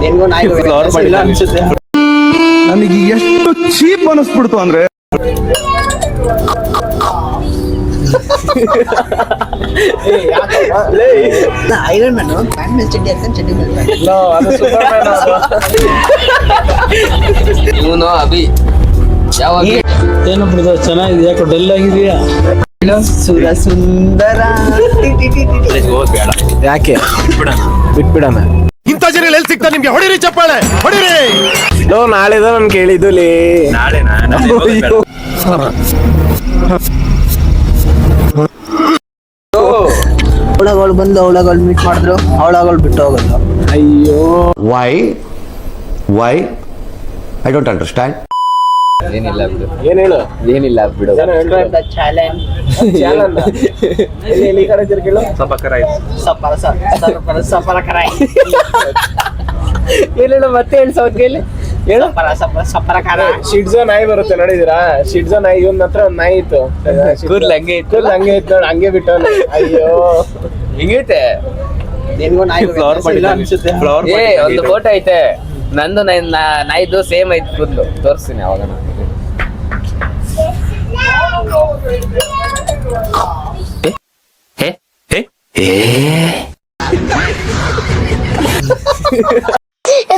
ನಿನ್ಗೂ ನಾಯಿಗೂ ವ್ಯತ್ಯಾಸ ಇಲ್ಲ ಅನ್ಸುತ್ತೆ. ನನಗೆ ಎಷ್ಟು ಚೀಪ್ ಅನಿಸ್ಬಿಡ್ತು ಅಂದ್ರೆ ಐರನ್ ಮ್ಯಾನ್ ಪ್ಯಾಂಟ್ ಮೇಲೆ ಚಡ್ಡಿ ಹಾಕ್ತಾನೆ, ಚಡ್ಡಿ ಮೇಲೆ ಪ್ಯಾಂಟ್. ಇವನು ಅಭಿ ಯಾವಾಗ ಏನು ಬಿಡ್ದ ಚೆನ್ನಾಗಿದೆ, ಯಾಕೋ ಡಲ್ ಆಗಿದೆಯಾ? ಸುರ ಸುಂದರ ಯಾಕೆ ಬಿಟ್ಬಿಡಣ. ಇಂಥ ಜನ ಎಲ್ಲಿ ಸಿಗ್ತಾ ನಿಮ್ಗೆ? ಹೊಡಿರಿ ಚಪ್ಪಾಳೆ ಹೊಡಿರಿ. ನಾಳೆದ ನನ್ ಕೇಳಿದ್ದು ಲೇ. ಅವಳಗಳು ಬಂದು ಅವಳಗಳು ಮೀಟ್ ಮಾಡಿದ್ರು, ಅವಳಗಳು ಬಿಟ್ಟು ಹೋಗಲ್ಲ. ಅಯ್ಯೋ ವೈ ಐ ಡೋಂಟ್ ಅಂಡರ್ಸ್ಟ್ಯಾಂಡ್. ಏನಿಲ್ಲ ಬಿಡು, ಏನ್ ಹೇಳು, ಏನಿಲ್ಲ ಬಿಡು. ಚಾಲೆಂಜ್ ಸಫರ ಕರಾಯಿ ಏನೇಳು ಮತ್ತೆ ಹೇಳಿ ಸೌತ್ ಕೈಲಿ ಹೇಳು. ಸಫರ ಕರ ಶಿಡ್ಜೋ ನಾಯಿ ಬರುತ್ತೆ ನೋಡಿದಿರಾ? ಶಿಡ್ಜೋ ನಾಯಿ ಇವನ್ ಹತ್ರ ಒಂದ್ ನಾಯಿ ಇತ್ತು, ಕೂದ್ಲು ಹಂಗೆ ಇತ್ತು, ಕೂದಲು ಹಂಗೆ ಇತ್ತು ನೋಡಿ, ಹಂಗೆ ಬಿಟ್ಟು. ಅಯ್ಯೋ ಹಿಂಗೈತೆ. ನಿನ್ಗೂ ನಾಯಿಗೂ ವ್ಯತ್ಯಾಸ ಇಲ್ಲ ಅನ್ಸುತ್ತೆ. ಏ ಒಂದು ಫೋಟೋ ಐತೆ ನಂದು ನಾಯಿದು ಸೇಮ್ ಐತೆ ಕೂದ್ಲು, ತೋರಿಸ್ತೀನಿ ಅವಾಗ.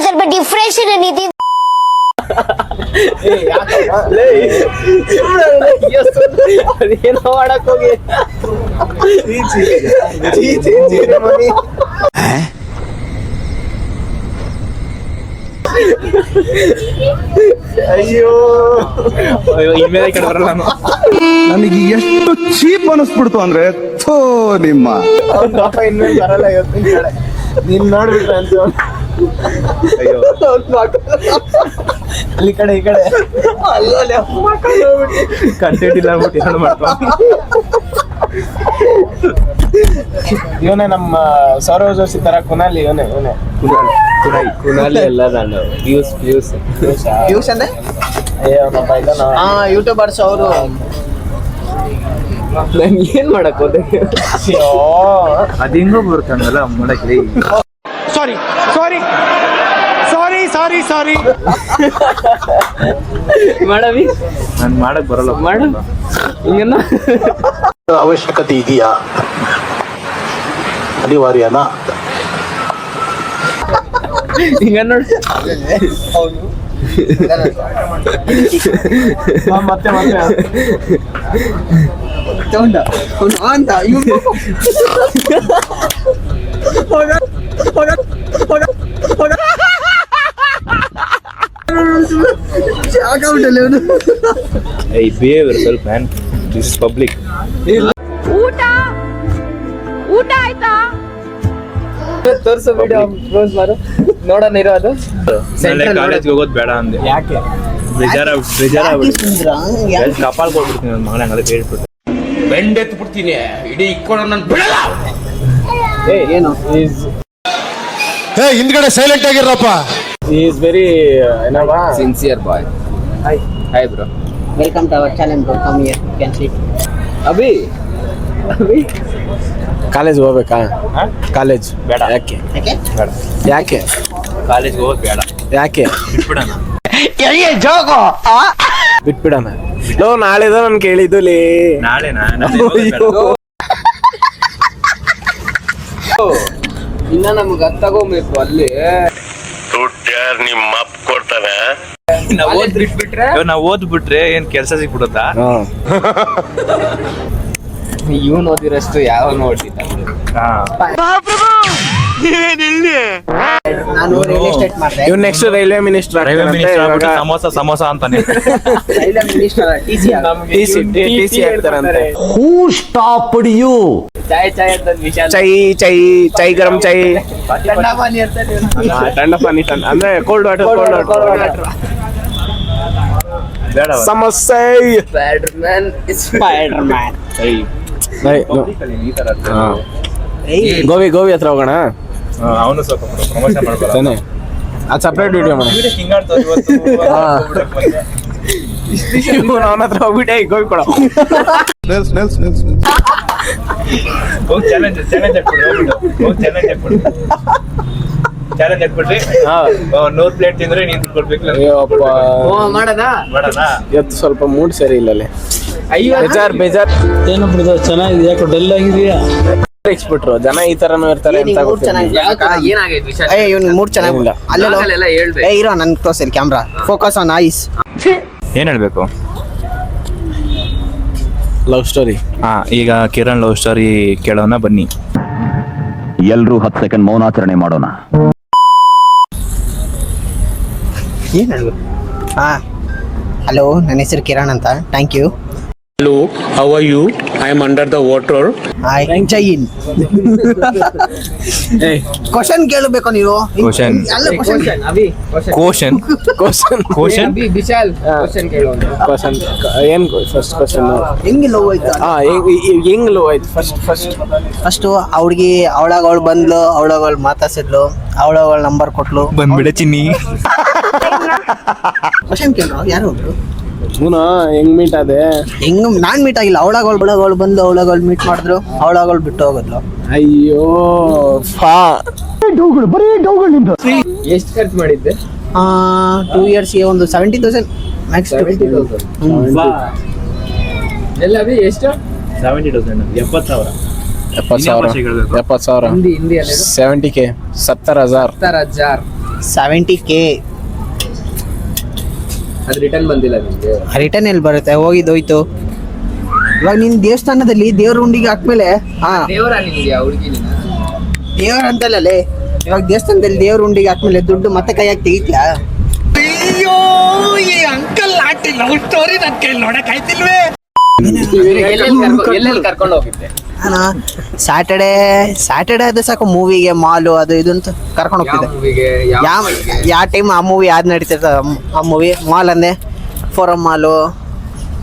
ಸ್ವಲ್ಪ ಡಿಫ್ರೆನ್ಷನ್ ಏನಿದೆ. ಏನೋ ಮಾಡಕ್ ಹೋಗಿ ಅಯ್ಯೋ ಇನ್ಮೇಲೆ ಈ ಕಡೆ ಬರಲ್ಲ ನಾನು. ನನಗೆ ಎಷ್ಟು ಚೀಪ್ ಅನಿಸ್ಬಿಡ್ತು ಅಂದ್ರೆ ಥೋ ನಿಮ್ಮ ಇನ್ಮೇಲೆ ಬರಲ್ಲ ಇವತ್ತು ಈ ಕಡೆ. ನೀನ್ ನೋಡ್ಬಿಟ್ರೆ ಅಂತ ಅಲ್ಲಿ ಕಡೆ ಈ ಕಡೆ ಕಂಟೆಂಟ್ ಇಲ್ಲ ಅಂದ್ಬಿಟ್ಟು ಏನು ಮಾಡ್ತಾರೆ. ಇವನೇ ನಮ್ಮ ಸೌರವ್ ಜೋಶಿ ತರ ಕುನಾಲಿ. ಇವನೇ ಕುನಾಲಿ ಎಲ್ಲ ನಾನು ವ್ಯೂಸ್ ವ್ಯೂಸ್ ಅಂದ್ರೆ ಯೂಟ್ಯೂಬರ್ಸ್ ಅವರು. ನಾನು ಏನ್ ಮಾಡಕ್ ಹೋದೆ? ಅದು ಹೆಂಗೋ ಬರುತ್ತೆ ಹಂಗಲ್ಲ ಮಾಡಕ್ಕೆ. ಸಾರಿ ಸಾರಿ ಸಾರಿ ಸಾರಿ ಸಾರಿ. ಮಾಡವಿ ನಾನು ಮಾಡಕ್ ಬರಲ್ಲ. ಮಾಡು ಹಿಂಗನ್ನ. ಅವಶ್ಯಕತೆ ಇದೆಯಾ? ಅನಿವಾರ್ಯನಾ? ಹಿಂಗ ನೋಡಿ ಮತ್ತೆ ತಗೊಂಡ ಅಂತ ಐ ಬಿಹೇವಿಯರ್ ಸ್ವಲ್ಪ ಮ್ಯಾನ್, ದಿಸ್ ಇಸ್ ಪಬ್ಲಿಕ್. ಊಟ ಆಯ್ತಾ? ತೋರ್ಸು ವಿಡಿಯೋ ಕ್ಲೋಸ್ ಮಾಡು ನೋಡೋಣ ಇರೋ ಅದು. ಕಾಲೇಜ್ಗೆ ಹೋಗೋದು ಬೇಡ ಅಂದೆ. ಯಾಕೆ? ಕಪಾಲ್ ಕೊಟ್ಬಿಡ್ತೀನಿ ನನ್ನ ಮಗನ, ಹಂಗಲ್ಲ ಹೇಳ್ಬಿಟ್ಟು ಬೆಂಡೆತ್ತು ಬಿಡ್ತೀನಿ ಇಡೀ ಇಕ್ಕೊಂಡು ನನ್ನ ಬಿಡಲ್ಲ. ಏನು ಹಿಂದ್ಗಡೆ ಸೈಲೆಂಟ್ ಆಗಿರಪ್ಪ. ಈಸ್ ವೆರಿ ಏನವಾ sincere boy. Hi bro, welcome to our channel bro, come here you can sit. Abhi college ಹೋಗ್ಬೇಕಾ? ಕಾಲೇಜ್ ಬೇಡ. ಯಾಕೆ? ಯಾಕೆ ಯಾಕೆ ಕಾಲೇಜ್ಗೆ ಹೋಗೋದು ಬೇಡ, ಯಾಕೆ ಬಿಟ್ಬಿಡೋಣ. ಬಿಟ್ಬಿಡಣ. ನಾಳೆದ ನನ್ ಕೇಳಿದ್ದು ಲೇ. ನಾಳೆನಾ? ಇನ್ನ ನಮ್ಗೆ ತಗೋಬೇಕು ಅಲ್ಲಿ. ನಿಮ್ಮ ಅಪ್ಪ ಕೊಡ್ತಾನೆ. ನಾವು ಓದ್ಬಿಟ್ರೆ ಏನ್ ಕೆಲಸ ಸಿಕ್ಬಿಡುತ್ತಾ? ಇವನ್ ಓದಿರಷ್ಟು ಯಾವ ಓದಿಲ್ಲ. ನಾನು ರಿಯಲ್ ಎಸ್ಟೇಟ್ ಮಾಡಿದೆ. ಇವ್ ನೆಕ್ಸ್ಟ್ ರೈಲ್ವೆ ಮಿನಿಸ್ಟರ್ ಸಮೋಸ ಅಂತಾನೆ. ರೈಲ್ವೆ ಮಿನಿಸ್ಟರ್ ಟಿ ಸಿ ಆಗ್ತಾರಂತೆ. Who stopped you? ಚಾಯ್ ಅಂತ ವಿಶಾಲ್ ಚೈ ಚೈ ಚೈ ಗರಂ ಚೈ ತಂಡ ಪಾನಿ ಇರ್ತಾರೆ ಇವ್ನು. ತಂಡ ಪಾನಿ ಅಂದ್ರೆ ಕೋಲ್ಡ್ ವಾಟರ್. ಸಮಸ್ಯೆ ಸ್ಪೈಡರ್ಮ್ಯಾನ್ ಸ್ಪೈಡರ್ಮ್ಯಾನ್. ಗೋವಿ ಹತ್ರ ಹೋಗೋಣ. ಅವನು ಸ್ವಲ್ಪ ಪ್ರಮೋಷನ್ ಮಾಡ್ಬಾರ. ಅದು ಸಪ್ರೇಟ್ ವಿಡಿಯೋ ಮಾಡೋಣ. ಅವನ ಹತ್ರ ಹೋಗ್ಬಿಟ್ಟೆ ಗೋವಿ ಕೊಡ. ಚಾಲೆಂಜ್ ಹಾಕ್ಬಿಡು. ಚಾಲೆಂಜ್ ಹಾಕ್ಬಿಟ್ರಿ 100 ಪ್ಲೇಟ್ ತಿಂದ್ರೆ ನೀನ್ ಕೊಡ್ಬೇಕು ಮಾಡದ ಮಾಡೋಣ. ಇವತ್ತು ಸ್ವಲ್ಪ ಮೂಡ್ ಸರಿ ಇಲ್ಲಲ್ಲಿ. ಬೇಜಾರ್ ಏನು ಬಿಡುದು ಚೆನ್ನಾಗಿದೆ, ಯಾಕೋ ಡಲ್ ಆಗಿದೆಯಾ? ಇಕ್ಸ್ಬಿಟ್ರು ಜನ ಈ ತರನು ಇರ್ತಾರೆ ಅಂತ ಗೊತ್ತಿಲ್ಲ. ಏನಾಗೈತೆ ವಿಷಯ? ಇವ್ನು ಮೂಡ್ ಚೆನ್ನಾಗಿಲ್ಲ. ಅಲ್ಲೆಲ್ಲ ಹೇಳ್ಬೇಕು. ಇರೋ ನನ್ ತೋರ್ಸಿಲ್ ಕ್ಯಾಮ್ರಾ ಫೋಕಸ್ ಆನ್ ಐಸ್. ಏನ್ ಹೇಳ್ಬೇಕು? Love story. ಈಗ ಕಿರಣ್ ಲವ್ ಸ್ಟೋರಿ ಕೇಳೋಣ ಬನ್ನಿ. ಎಲ್ರೂ 10 ಸೆಕೆಂಡ್ ಮೌನಾಚರಣೆ ಮಾಡೋಣ. ಏನ್ ಹೇಳ್ಬೇಕು? ಹಲೋ, ನನ್ನ ಹೆಸರು ಕಿರಣ್ ಅಂತ. Thank you. Hello, how are you? I am under the water. Jai Hind. Question ಕೇಳಬೇಕು ನೀವು. Question. ಅಲ್ಲ ಕ್ವಶನ್. ಅಭಿ ಕ್ವಶನ್ ಅಭಿ ವಿಶಾಲ್ ಕ್ವಶನ್ ಕೇಳೋಣ. ಕ್ವಶನ್ ಏನ್ ಫಸ್ಟ್ ಕ್ವಶನ್? ಹೆಂಗೆ ಲವ್ ಆಯ್ತಾ? ಹೆಂಗ್ ಲವ್ ಆಯ್ತು ಫಸ್ಟ್? ಫಸ್ಟು ಹುಡುಗಿ ಅವಳಾಗ ಅವಳು ಬಂದ್ಲು, ಅವಳಾಗ ಅವಳು ಮಾತಾಡ್ಸಿದ್ಲು, ಅವಳಾಗ ಅವಳು ನಂಬರ್ ಕೊಟ್ಲು. ಬಂದ್ಬಿಡ ಚಿನ್ನಿ. ಕ್ವಶನ್ ಕೇಳೋ ಯಾರು ಒಬ್ರು ಹೆಂಗ್ ಮೀಟ್ ಅದೇ? ಹೆಂಗ್ ನಾನ್ ಮೀಟ್ ಆಗಿಲ್ಲ. ಅವಳಾಗ ಅವಳು ಬಂದು ಅವಳಾಗ ಅವಳು ಮೀಟ್ ಮಾಡಿದ್ರು, ಅವಳಾಗ ಅವಳು ಬಿಟ್ಟು ಹೋಗಿದ್ಲು. ಅಯ್ಯೋ ಎಷ್ಟು ಖರ್ಚು ಮಾಡಿದ್ದೆ? 2 yearsಗೆ ಒಂದು 70,000 ಮ್ಯಾಕ್ಸ್. 70,000 ಎಲ್ಲ ಅಭಿ ಎಷ್ಟು? 70,000 70,000. 70,000 ಹಿಂದಿ ಅಲ್ಲಿ 70K 70,000. 70,000. 70K. ಅದು ರಿಟರ್ನ್ ಬಂದಿಲ್ಲ ನಿಮ್ಗೆ? ರಿಟರ್ನ್ ಎಲ್ಲಿ ಬರುತ್ತೆ, ಹೋಗಿದ್ದೋಯ್ತು. ಇವಾಗ ನಿನ್ ದೇವಸ್ಥಾನದಲ್ಲಿ ದೇವ್ರ ಉಂಡಿಗೆ ಹಾಕ್ಮೇಲೆ ದೇವರ ನಿಮ್ಗೆ ಹುಡುಗಿ ದೇವ್ರ ಅಂತಲ್ಲೇ, ಇವಾಗ ದೇವಸ್ಥಾನದಲ್ಲಿ ದೇವ್ರ ಉಂಡಿಗೆ ಹಾಕ್ಮೇಲೆ ದುಡ್ಡು ಮತ್ತೆ ಕೈಯಾಗಿ ತೆಗಿತ್ಯಾ? ಎಲ್ಲೆಲ್ಲಿ ಕರ್ಕೊಂಡು ಹೋಗಿದ್ದೆ? ಸ್ಯಾಟರ್ಡೇ ಅದು ಸಾಕು ಮೂವಿಗೆ, ಮಾಲು ಅದು ಇದು ಅಂತ ಕರ್ಕೊಂಡು ಹೋಗ್ತಿದ್ದೆ. ಮೂವಿಗೆ? ಯಾವ ಟೈಮ್ ಆ ಮೂವಿ ಯಾವ್ದು ನಡೀತಿರ್ತ ಆ ಮೂವಿ. ಮಾಲ್ ಅಂದೆ ಫೋರಂ ಮಾಲು,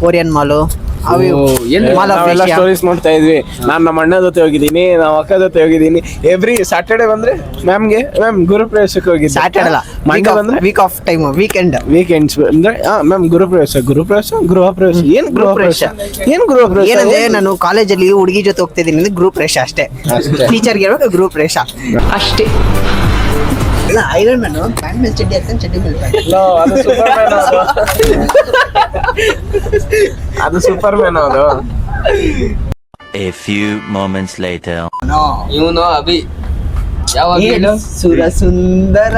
ಓರಿಯನ್ ಮಾಲು, ನಾವೆಲ್ಲ ಸ್ಟೋರೀಸ್ ನೋಡ್ತಾ ಇದ್ವಿ. ನಾನ್ ನಮ್ಮ ಅಣ್ಣ ಜೊತೆ ಹೋಗಿದ್ದೀನಿ, ನಮ್ಮ ಅಕ್ಕ ಜೊತೆ ಹೋಗಿದ್ದೀನಿ. ಎವ್ರಿ ಸ್ಯಾಟರ್ಡೆ ಬಂದ್ರೆ ಮ್ಯಾಮ್ ಗುರುಪ್ರವೇಶಕ್ಕೆ ಹೋಗಿದ್ದೆ. ಸ್ಯಾಟರ್ಡೆ ಅಲ್ಲ, ಮಂಡೇ ಬಂದ್ರೆ ವೀಕ್ ಆಫ್ ಟೈಮ್, ವೀಕೆಂಡ್ಸ್ ಅಂದ್ರೆ ಮ್ಯಾಮ್ ಗೃಹಪ್ರವೇಶ ಏನ್ ಗೃಹಪ್ರವೇಶ ಏನಂದ್ರೆ ನಾನು ಕಾಲೇಜಲ್ಲಿ ಹುಡುಗಿ ಜೊತೆ ಹೋಗ್ತಿದ್ದೀನಿ ಅಂದ್ರೆ ಗ್ರೂಪ್ ರೇಷ ಅಷ್ಟೇ. ಟೀಚರ್ಗೆ ಹೇಳ್ಬೇಕು ಗ್ರೂಪ್ ರೇಷ ಅಷ್ಟೇ. ಇಲ್ಲ ಐರನ್ ಮ್ಯಾನು ಪ್ಯಾಂಟ್ ಮೇಲೆ ಚಡ್ಡಿ ಹಾಕ್ತಾನೆ, ಚಡ್ಡಿ ಮೇಲೆ ಪ್ಯಾಂಟ್. ಅದು ಸೂಪರ್ ಮ್ಯಾನ್ ಅದು. A few moments later. ಇವನು ಅಭಿ ಯಾವಾಗ ಹೇಳು? ಸುರ ಸುಂದರ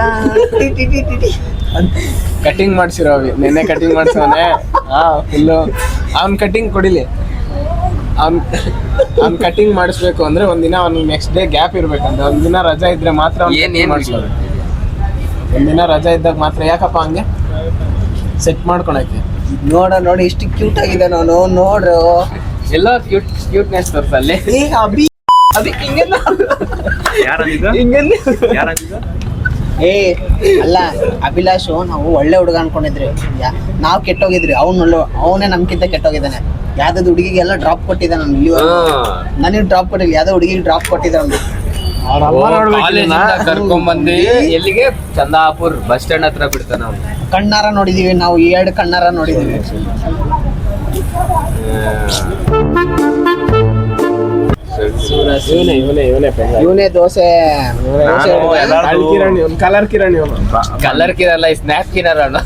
ಕಟಿಂಗ್ ಮಾಡ್ಸಿರೋ ನೆನ್ನೆ ಕಟಿಂಗ್ ಮಾಡ್ಸವನೆ. ಫುಲ್ಲು ಅವ್ನ್ ಕಟಿಂಗ್ ಕೊಡಿಲಿ. ಅವ್ನ್ ಕಟಿಂಗ್ ಮಾಡಿಸ್ಬೇಕು ಅಂದ್ರೆ ಒಂದಿನ ಅವ್ನಿಗೆ ನೆಕ್ಸ್ಟ್ ಡೇ ಗ್ಯಾಪ್ ಇರ್ಬೇಕಂತ. ಒಂದಿನ ರಜಾ ಇದ್ರೆ ಮಾತ್ರ ಮಾಡಿಸ್ಬೇಕು. ಒಂದಿನ ರಜಾ ಇದ್ದಾಗ ಮಾತ್ರ. ಯಾಕಪ್ಪ ಹಂಗೆ ಸೆಟ್ ಮಾಡ್ಕೊಳಕ್ಕೆ? ನೋಡಿ ಎಷ್ಟು ಕ್ಯೂಟ್ ಆಗಿದೆ ನಾನು. ನೋಡ್ರು ಎಲ್ಲ ಕ್ಯೂಟ್ನೆಸ್ ತೋರ್ಸಲ್ಲಿ. ಅಭಿ ಅಲ್ಲ ಅಭಿಲಾಷು ನಾವು ಒಳ್ಳೆ ಹುಡುಗ ಅನ್ಕೊಂಡಿದ್ರಿ, ನಾವು ಕೆಟ್ಟೋಗಿದ್ರಿ. ಅವನೇ ನಮ್ಗಿಂತ ಕೆಟ್ಟೋಗಿದ್ದಾನೆ. ಯಾವ್ದು ಹುಡುಗಿಗೆಲ್ಲ ಡ್ರಾಪ್ ಕೊಟ್ಟಿದ್ದಾನೆ. ನನಗೆ ಡ್ರಾಪ್ ಕೊಟ್ಟಿಲ್ಲ, ಯಾವ್ದೋ ಹುಡುಗಿಗೆ ಡ್ರಾಪ್ ಕೊಟ್ಟಿದ್ದಾನೆ. ಕರ್ಕೊಂಡ್ ಬಂದು ಎಲ್ಲಿಗೆ? ಚಂದಾಪುರ್ ಬಸ್ ಸ್ಟ್ಯಾಂಡ್ ಹತ್ರ ಬಿಡ್ತಾನ. ಕಣ್ಣಾರ ನೋಡಿದೀವಿ ನಾವು, 2 ಕಣ್ಣಾರ ನೋಡಿದೀವಿ. ಇವನೇ ದೋಸೆ ಕಲರ್ ಕಿರಣ್ ಇವನು. ಕಲರ್ ಕಿರಲ್ಲ, ಸ್ನ್ಯಾಪ್ ಕಿರಲ್ಲ.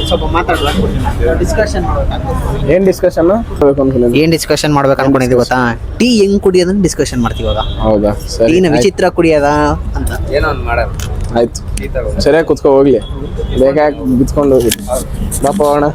ಸ್ವಲ್ಪ ಮಾತಾಡುವ, ಡಿಸ್ಕಷನ್ ಏನ್ ಡಿಸ್ಕಷನ್ ಮಾಡ್ಬೇಕು ಅನ್ಕೊಂಡಿದ್ದೀವಿ ಗೊತ್ತಾ? ಟೀ ಹೆಂಗ್ ಕುಡಿಯೋದನ್ನ ಡಿಸ್ಕಷನ್ ಮಾಡ್ತೀವಿ ಇವಾಗ. ಹೌದಾ? ಟೀನ ವಿಚಿತ್ರ ಕುಡಿಯೋದ ಅಂತ. ಏನೋ ಒಂದ್ ಮಾಡೋದು. ಆಯ್ತು, ಸರಿಯಾಗಿ ಕುತ್ಕೋ ಹೋಗ್ಲಿ. ಬೇಕಾಗಿ ಬಿತ್ಕೊಂಡು ಹೋಗಿ ಬಾಪ ಅಣ್ಣ.